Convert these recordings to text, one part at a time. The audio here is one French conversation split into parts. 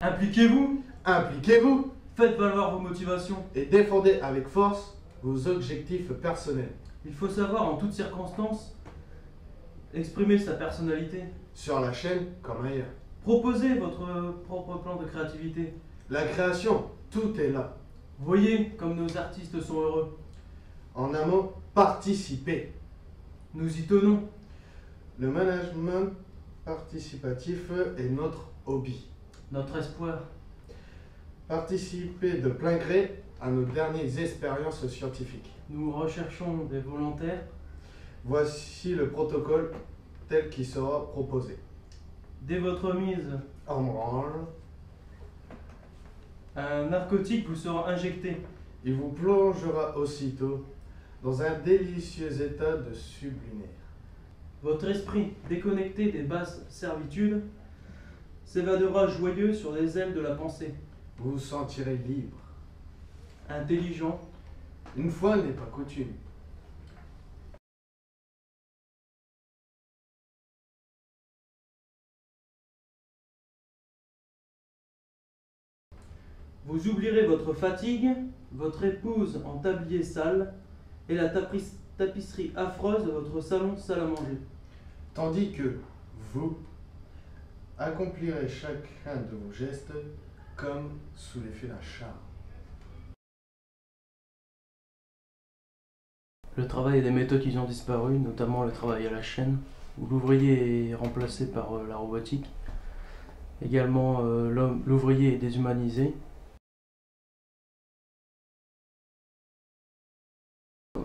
Impliquez-vous, Impliquez-vous faites valoir vos motivations. et défendez avec force vos objectifs personnels. Il faut savoir en toutes circonstances exprimer sa personnalité. Sur la chaîne comme ailleurs. Proposez votre propre plan de créativité. La création, tout est là. Voyez comme nos artistes sont heureux. En un mot, participez. Nous y tenons. Le management participatif est notre hobby. Notre espoir. Participez de plein gré à nos dernières expériences scientifiques. Nous recherchons des volontaires. Voici le protocole tel qu'il sera proposé. Dès votre mise, En branle, un narcotique vous sera injecté. il vous plongera aussitôt dans un délicieux état de sublimaire. Votre esprit, déconnecté des basses servitudes, s'évadera joyeux sur les ailes de la pensée. Vous vous sentirez libre. Intelligent, Une fois n'est pas coutume. vous oublierez votre fatigue, votre épouse en tablier sale et la tapisserie affreuse de votre salon salle à manger. Tandis que vous accomplirez chacun de vos gestes comme sous l'effet d'un charme. Le travail et des méthodes qui ont disparu, notamment le travail à la chaîne, où l'ouvrier est remplacé par la robotique. Également, l'ouvrier est déshumanisé.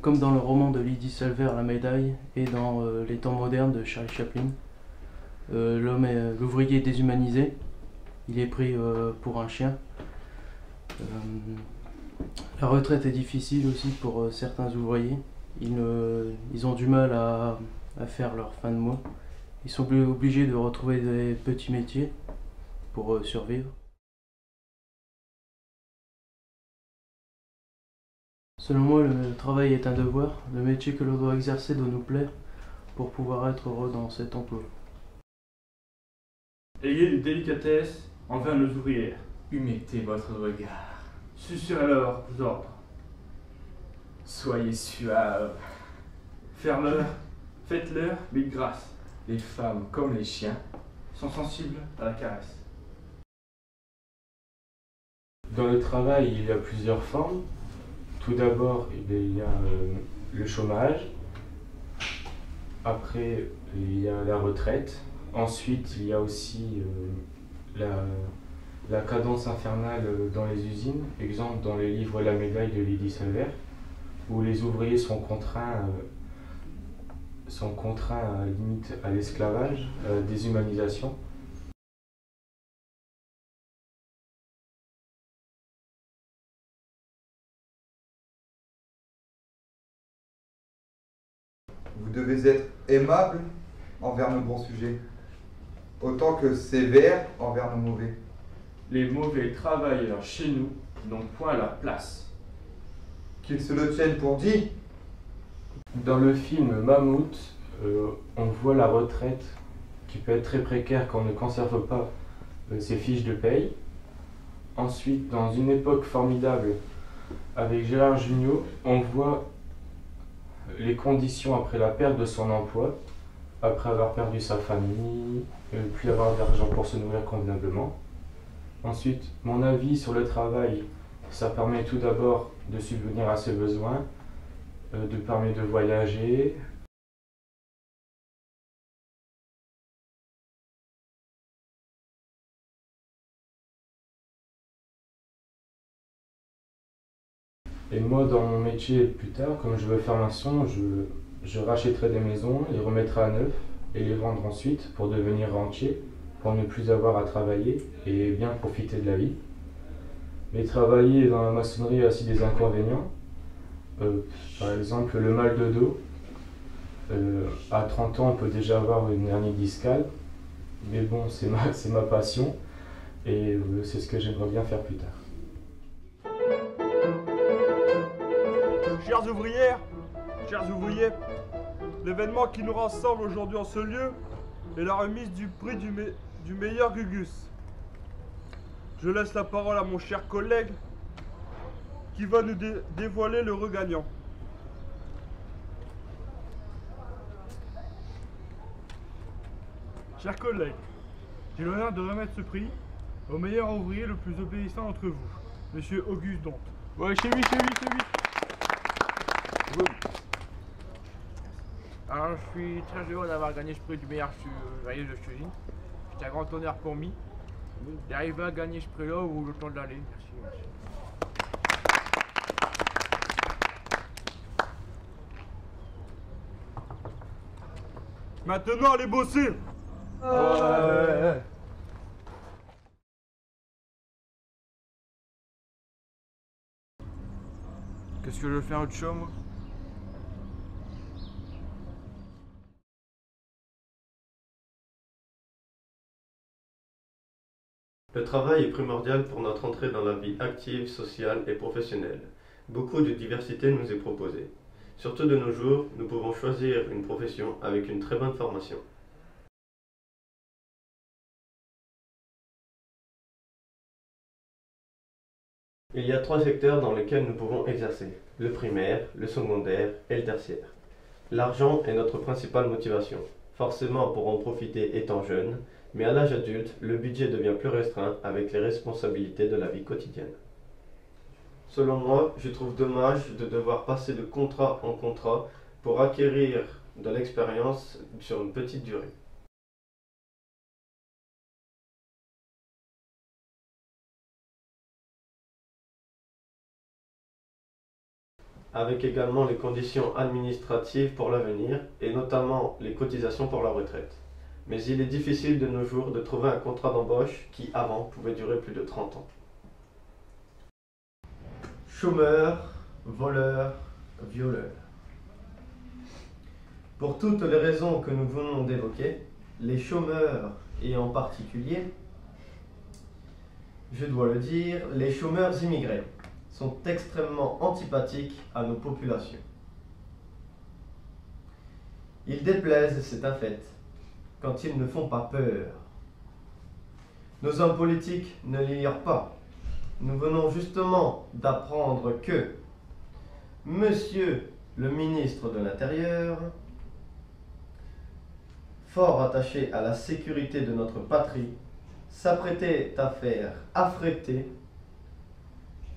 Comme dans le roman de Lydie Salver, La médaille, et dans Les temps modernes de Charlie Chaplin. L'ouvrier est déshumanisé, il est pris pour un chien. La retraite est difficile aussi pour certains ouvriers. Ils ont du mal à faire leur fin de mois. Ils sont obligés de retrouver des petits métiers pour survivre. Selon moi, le travail est un devoir. Le métier que l'on doit exercer doit nous plaire pour pouvoir être heureux dans cet emploi. Ayez une délicatesse envers nos ouvrières. Humectez votre regard. Susurrez alors vos ordres. Soyez suave. Faites-leur mille grâces. Les femmes, comme les chiens, Sont sensibles à la caresse. Dans le travail, il y a plusieurs formes. Tout d'abord, il y a le chômage. Après, il y a la retraite. Ensuite, il y a aussi la cadence infernale dans les usines. Exemple, dans les livres La médaille de Lydie Salver, où les ouvriers sont contraints limite à l'esclavage, à la déshumanisation. Vous devez être aimable envers nos bons sujets, autant que sévère envers nos mauvais. Les mauvais travailleurs chez nous n'ont point leur place. Qu'ils se le tiennent pour dit. Dans le film Mammouth, on voit la retraite qui peut être très précaire quand on ne conserve pas ses fiches de paye. Ensuite, dans Une époque formidable, avec Gérard Jugnot, on voit les conditions après la perte de son emploi, après avoir perdu sa famille, puis avoir d'argent pour se nourrir convenablement. Ensuite, mon avis sur le travail, ça permet tout d'abord de subvenir à ses besoins, de permettre de voyager. Et moi, dans mon métier plus tard, comme je veux faire maçon, je rachèterai des maisons, les remettrai à neuf et les vendre ensuite pour devenir rentier, pour ne plus avoir à travailler et bien profiter de la vie. Mais travailler dans la maçonnerie a aussi des inconvénients. Par exemple, le mal de dos. À 30 ans, on peut déjà avoir une hernie discale. Mais bon, c'est ma passion et c'est ce que j'aimerais bien faire plus tard. Chères ouvrières, chers ouvriers, l'événement qui nous rassemble aujourd'hui en ce lieu est la remise du prix du meilleur Gugus. je laisse la parole à mon cher collègue qui va nous dévoiler le regagnant. Chers collègues, j'ai l'honneur de remettre ce prix au meilleur ouvrier le plus obéissant d'entre vous, Monsieur Auguste Dante. Ouais, chez lui. Alors, je suis très heureux d'avoir gagné ce prix du meilleur joaillier de cuisine. C'est un grand honneur pour moi d'arriver à gagner ce prix-là ou le temps d'aller. Merci. Maintenant, allez bosser! Qu'est-ce que je fais autre chose, moi? Le travail est primordial pour notre entrée dans la vie active, sociale et professionnelle. Beaucoup de diversité nous est proposée. Surtout de nos jours, nous pouvons choisir une profession avec une très bonne formation. Il y a 3 secteurs dans lesquels nous pouvons exercer: le primaire, le secondaire et le tertiaire. L'argent est notre principale motivation, forcément pour en profiter étant jeune, mais à l'âge adulte, le budget devient plus restreint avec les responsabilités de la vie quotidienne. Selon moi, je trouve dommage de devoir passer de contrat en contrat pour acquérir de l'expérience sur une petite durée. Avec également les conditions administratives pour l'avenir et notamment les cotisations pour la retraite. Mais il est difficile de nos jours de trouver un contrat d'embauche qui avant pouvait durer plus de 30 ans. Chômeurs, voleurs, violeurs. Pour toutes les raisons que nous venons d'évoquer, les chômeurs et en particulier, je dois le dire, les chômeurs immigrés sont extrêmement antipathiques à nos populations. Ils déplaisent, c'est un fait, quand ils ne font pas peur. Nos hommes politiques ne l'ignorent pas. Nous venons justement d'apprendre que Monsieur le ministre de l'Intérieur, fort attaché à la sécurité de notre patrie, s'apprêtait à faire affréter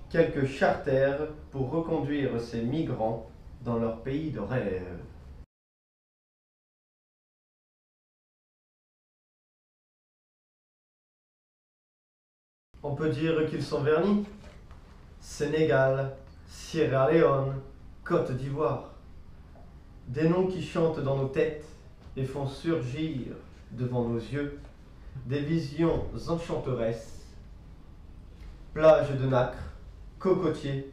quelques charters pour reconduire ces migrants dans leur pays de rêve. On peut dire qu'ils sont vernis. Sénégal, Sierra Leone, Côte d'Ivoire. Des noms qui chantent dans nos têtes et font surgir devant nos yeux des visions enchanteresses. Plages de nacre, cocotiers,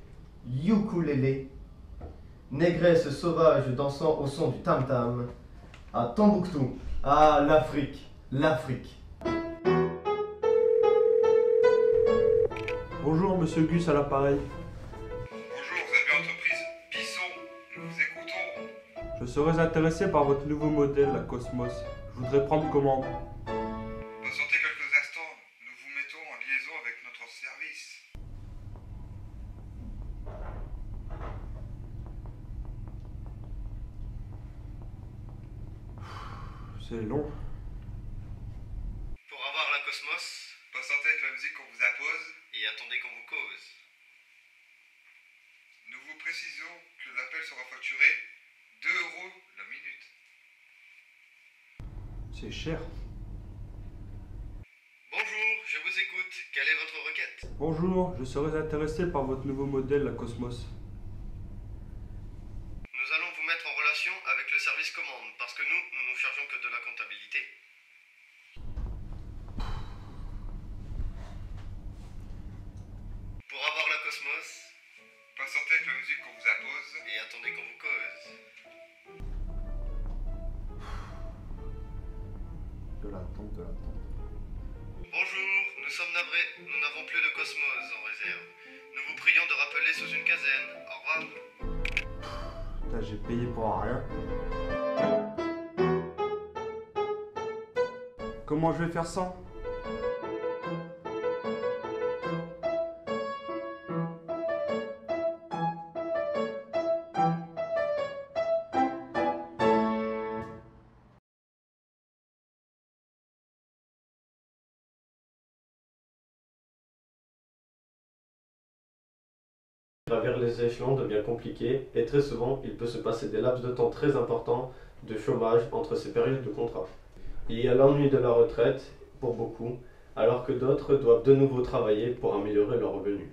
ukulélé, négresses sauvages dansant au son du tam-tam. À Tombouctou, ah l'Afrique, l'Afrique. Bonjour, Monsieur Gus à l'appareil. Bonjour, vous êtes bien l'entreprise Bisson, nous vous écoutons. Je serais intéressé par votre nouveau modèle, la Cosmos. Je voudrais prendre commande. Patientez quelques instants, nous vous mettons en liaison avec notre service. C'est long. Pour avoir la Cosmos, Patientez avec la musique qu'on vous impose. et attendez qu'on vous cause. Nous vous précisons que l'appel sera facturé 2 € la minute. C'est cher. Bonjour, je vous écoute. Quelle est votre requête? Bonjour, je serais intéressé par votre nouveau modèle, la Cosmos. Nous allons vous mettre en relation avec le service commande parce que nous nous chargeons que de la comptabilité. Pour avoir la Cosmos, Patientez avec la musique qu'on vous impose. et attendez qu'on vous cause. De l'attente, de l'attente. Bonjour, nous sommes navrés, nous n'avons plus de Cosmos en réserve. Nous vous prions de rappeler sous une quinzaine. Au revoir. Putain, j'ai payé pour rien. Comment je vais faire ça? Gravir les échelons devient compliqué et très souvent, il peut se passer des laps de temps très importants de chômage entre ces périodes de contrat. Il y a l'ennui de la retraite pour beaucoup, alors que d'autres doivent de nouveau travailler pour améliorer leurs revenus.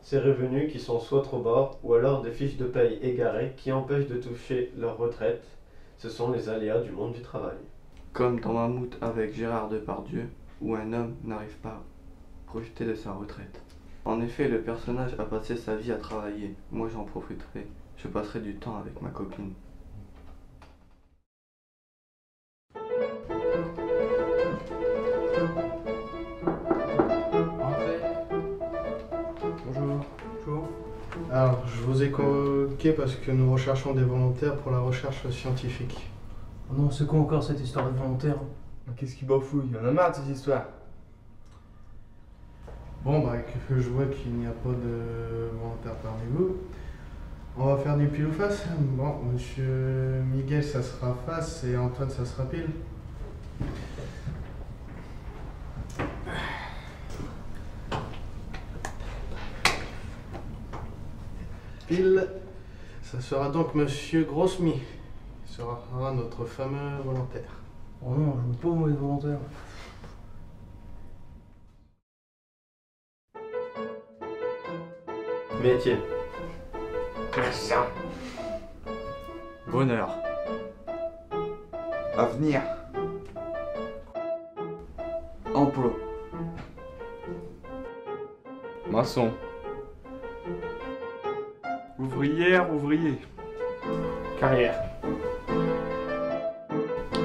Ces revenus qui sont soit trop bas ou alors des fiches de paye égarées qui empêchent de toucher leur retraite, ce sont les aléas du monde du travail. Comme dans Mammouth avec Gérard Depardieu, où un homme n'arrive pas à profiter de sa retraite. En effet, le personnage a passé sa vie à travailler. Moi, j'en profiterai. Je passerai du temps avec ma copine. Bonjour. Alors, je vous ai convoqué parce que nous recherchons des volontaires pour la recherche scientifique. Oh non, c'est quoi encore cette histoire de volontaire? Qu'est-ce qui bafouille? Il y en a marre de ces histoires. Bon, bah, que je vois qu'il n'y a pas de volontaires parmi vous. On va faire du pile ou face. Bon, monsieur Miguel, ça sera face et Antoine, ça sera pile. Pile, ça sera donc monsieur Grossmy. Il sera notre fameux volontaire. Oh non, je veux pas moi être volontaire. Métier. Présent. Bonheur. Avenir. Emploi. Maçon. Ouvrière, ouvrier. Carrière.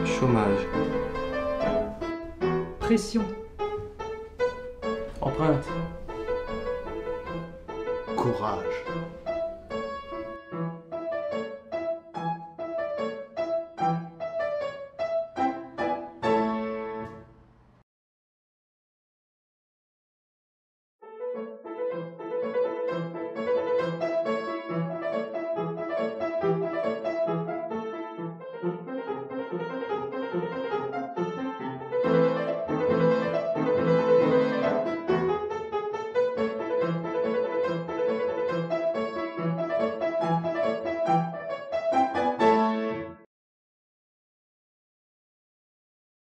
Chômage. Pression. Empreinte. Courage.